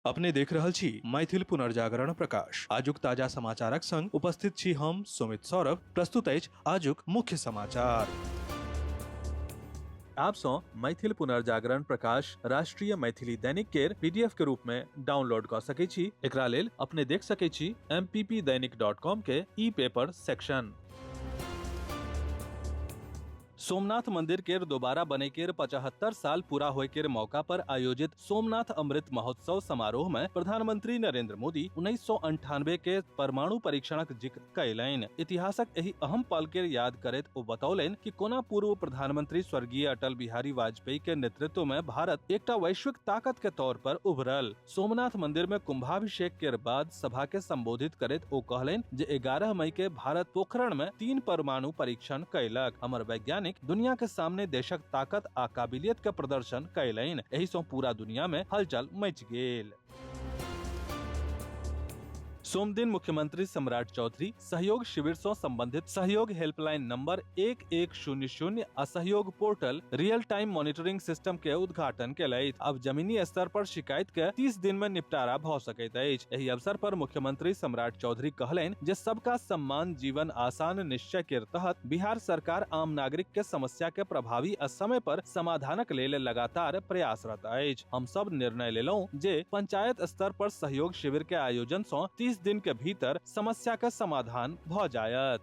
अपने देख रहल छी मैथिल पुनर्जागरण प्रकाश। आजुक ताजा समाचारक संग उपस्थित छी हम सुमित सौरभ। प्रस्तुत अछि आजुक मुख्य समाचार। आप सो मैथिल पुनर्जागरण प्रकाश राष्ट्रीय मैथिली दैनिक केर पीडीएफ के रूप में डाउनलोड कर सकै छी। एकरा लेल अपने देख सकै छी mppdainik.com के ई पेपर सेक्शन। सोमनाथ मंदिर केर दोबारा बने केर 75 साल पूरा होय केर मौका पर आयोजित सोमनाथ अमृत महोत्सव समारोह में प्रधानमंत्री नरेंद्र मोदी 1998 के परमाणु परीक्षणक जिक्र कयलनि। इतिहासक एही अहम पल केर याद करैत ओ बतौलनि कि कोना पूर्व प्रधानमंत्री स्वर्गीय अटल बिहारी वाजपेयी के नेतृत्व में भारत एकटा वैश्विक ताकत के तौर पर उभरल। सोमनाथ मंदिर में कुंभाभिषेक केर बाद सभा के संबोधित करैत ओ कहलनि जे 11 मई के भारत पोखरण में 3 परमाणु परीक्षण कयलक। हमर वैज्ञानिक दुनिया के सामने देशक ताकत आ काबिलियत के प्रदर्शन कयलनि। एही सँ पूरा दुनिया में हलचल मच गेल। सोमदिन मुख्यमंत्री सम्राट चौधरी सहयोग शिविर से संबंधित सहयोग हेल्पलाइन नंबर 1100 आ सहयोग portal real time monitoring system के उद्घाटन केलथि। अब जमीनी स्तर पर शिकायत के 30 दिन में निपटारा भ सकैत अछि। एही अवसर पर मुख्यमंत्री सम्राट चौधरी कहलनि जे सबका सम्मान जीवन आसान निश्चय के तहत बिहार सरकार आम नागरिक के समस्या के प्रभावी आ समय पर समाधानक लेल लगातार प्रयासरत अछि। हम सब निर्णय लेलहुं जे पंचायत स्तर पर सहयोग शिविर के आयोजन सँ 30 दिन के भीतर समस्या का समाधान भ जायत।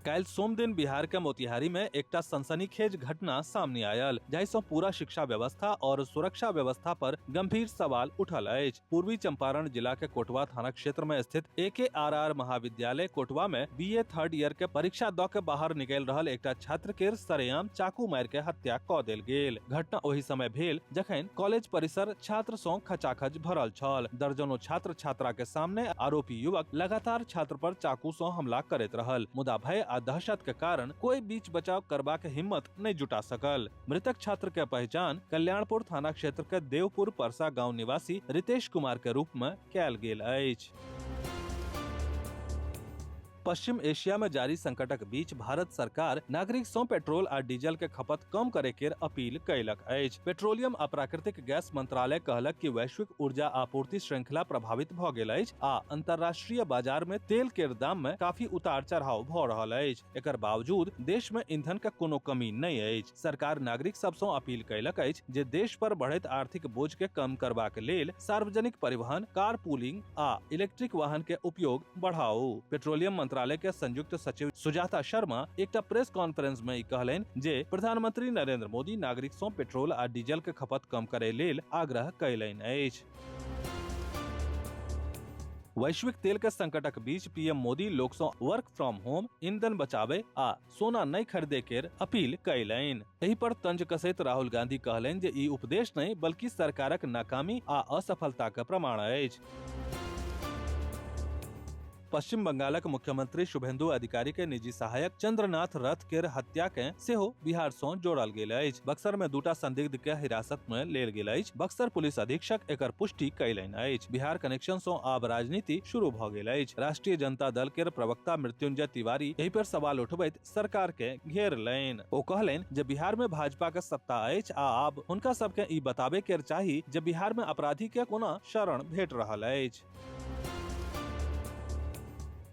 काल्हि सोम दिन बिहार के मोतिहारी में एकटा सनसनीखेज घटना सामने आयल, जाहि सँ पूरा शिक्षा व्यवस्था और सुरक्षा व्यवस्था पर गंभीर सवाल उठल अछि। पूर्वी चंपारण जिला के कोटवा थाना क्षेत्र में स्थित AKRR महाविद्यालय कोटवा में BA 3rd ईयर के परीक्षा द के बाहर निकल रहल एकटा छात्र के सरेआम चाकू मारि के हत्या क देल गेल। घटना ओहि समय भेल जखन कॉलेज परिसर छात्र सँ खचाखच भरल छल। दर्जनों छात्र छात्रा के सामने आरोपी युवक लगातार छात्र पर चाकू सँ हमला करैत रहल, मुदा भय आ दहशत के कारण कोई बीच बचाव करबाक हिम्मत नहीं जुटा सकल। मृतक छात्र के पहचान कल्याणपुर थाना क्षेत्र के देवपुर परसा गांव निवासी रितेश कुमार के रूप में कयल गेल अछि। पश्चिम एशिया में जारी संकटक बीच भारत सरकार नागरिक सँ पेट्रोल आ डीजल के खपत कम करे केर अपील कयलक अछि। पेट्रोलियम आ प्राकृतिक गैस मंत्रालय कहलक कि वैश्विक ऊर्जा आपूर्ति श्रृंखला प्रभावित भ गेल अछि आ अंतर्राष्ट्रीय बाजार में तेल केर दाम में काफी उतार चढ़ाव भ रहल अछि। एकर बावजूद देश में ईंधन के कोनो कमी नहीं अछि। सरकार नागरिक सब सँ अपील कयलक अछि जे देश पर बढ़ैत आर्थिक बोझ के कम करबाक लेल सार्वजनिक परिवहन, कार पूलिंग आ इलेक्ट्रिक वाहन के उपयोग बढ़ाओ। पेट्रोलियम मंत्रालय के संयुक्त सचिव सुजाता शर्मा एकटा प्रेस कॉन्फ्रेंस में ई कहलनि जे प्रधानमंत्री नरेंद्र मोदी नागरिक सँ पेट्रोल आ डीजल के खपत कम करे लेल आग्रह कयलनि अछि। वैश्विक तेल के संकटक बीच पीएम मोदी लोक सँ वर्क फ्रॉम होम, ईंधन बचावे आ सोना नहीं खरीदे केर अपील कयलनि। एही पर तंज कसैत राहुल गांधी कहलनि जे ई उपदेश नहीं बल्कि सरकारक नाकामी आ असफलता के प्रमाण अछि। पश्चिम बंगालक मुख्यमंत्री शुभेंदु अधिकारी के निजी सहायक चंद्रनाथ रथ केर हत्या के सेहो बिहार सँ जोड़ल गेल अछि। बक्सर में दूटा संदिग्ध के हिरासत में लेल गेल अछि। बक्सर पुलिस अधीक्षक एकर पुष्टि कयलनि अछि। बिहार कनेक्शन सँ आब राजनीति शुरू भ गेल अछि। राष्ट्रीय जनता दल केर प्रवक्ता मृत्युंजय तिवारी एहि पर सवाल उठबैत सरकार के घेरलनि। ओ कहलनि जे बिहार में भाजपा के सत्ता अछि आ आब हुनका सब के ई बताबे केर चाही जे बिहार में अपराधी के कोना शरण भेट रहल अछि।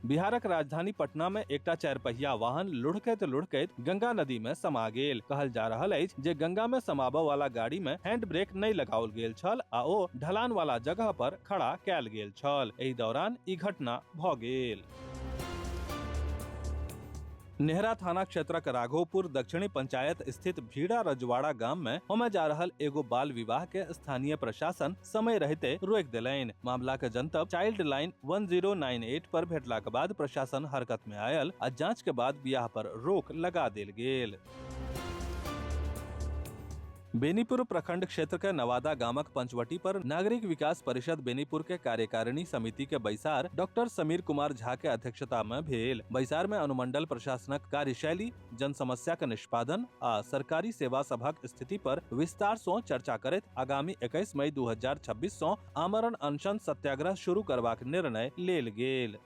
बिहारक राजधानी पटना में एकटा 4 पहिया वाहन लुढ़कैत गंगा नदी में समा गेल। कहल जा रहल अछि जे गंगा में समाबय वाला गाड़ी में हैंड ब्रेक नहीं लगाओल गेल छल आ ओ ढलान वाला जगह पर खड़ा कयल गेल छल। एहि दौरान ई घटना भ गेल। नेहरा थाना क्षेत्रक राघोपुर दक्षिणी पंचायत स्थित भीड़ा रजवाड़ा गाम में होमे जा रहल एगो बाल विवाह के स्थानीय प्रशासन समय रहते रोक देलनि। मामला के जनतब चाइल्ड लाइन 1098 पर भेटला के बाद प्रशासन हरकत में आयल आ जांच के बाद बियाह पर रोक लगा देल गेल। बेनीपुर प्रखंड क्षेत्र के नवादा गामक पंचवटी पर नागरिक विकास परिषद बेनीपुर के कार्यकारिणी समिति के बैसार डॉक्टर समीर कुमार झा के अध्यक्षता में भेल। बैसार में अनुमंडल प्रशासनक कार्यशैली, जन समस्या के निष्पादन आ सरकारी सेवा सभक स्थिति पर विस्तार सँ चर्चा करैत आगामी 21 मई 2026 सँ आमरण अनशन सत्याग्रह शुरू करबाक निर्णय लेल गेल।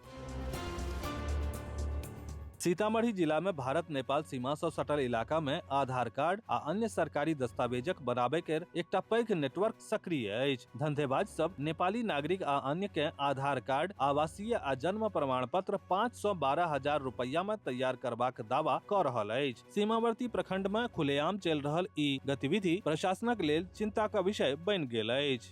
सीतामढ़ी जिला में भारत नेपाल सीमा से सटल इलाका में आधार कार्ड आ अन्य सरकारी दस्तावेजक बनाबे के एकटा पैघ नेटवर्क सक्रिय अछि। धंधेबाज सब नेपाली नागरिक आ अन्य के आधार कार्ड, आवासीय आ जन्म प्रमाण पत्र 512,000 रुपया में तैयार करबाक दावा क रहल अछि। सीमावर्ती प्रखंड में खुलेआम चलि रहल ई गतिविधि प्रशासनक लेल चिंता का विषय बनि गेल अछि।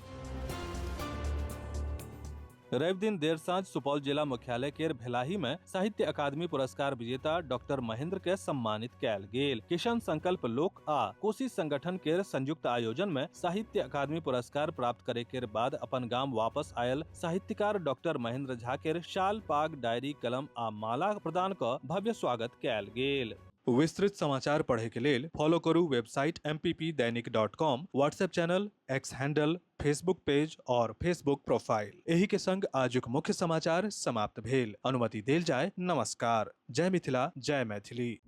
रवि दिन देर साँझ सुपौल जिला मुख्यालय के भेलाही में साहित्य अकादमी पुरस्कार विजेता डॉक्टर महेंद्र के सम्मानित कयल गेल। किशन संकल्प लोक आ कोशी संगठन के संयुक्त आयोजन में साहित्य अकादमी पुरस्कार प्राप्त करे के बाद अपन गांव वापस आयल साहित्यकार डॉक्टर महेंद्र झा के शाल, पाग, डायरी, कलम आ माला प्रदान क भव्य स्वागत कयल गेल। विस्तृत समाचार पढ़े के लेल फॉलो करू वेबसाइट mppदैनिक.com, WhatsApp channel, X handle, Facebook page और फेसबुक प्रोफाइल। एही के संग आजुक मुख्य समाचार समाप्त भेल। अनुमति देल जाय। नमस्कार। जय मिथिला, जय मैथिली।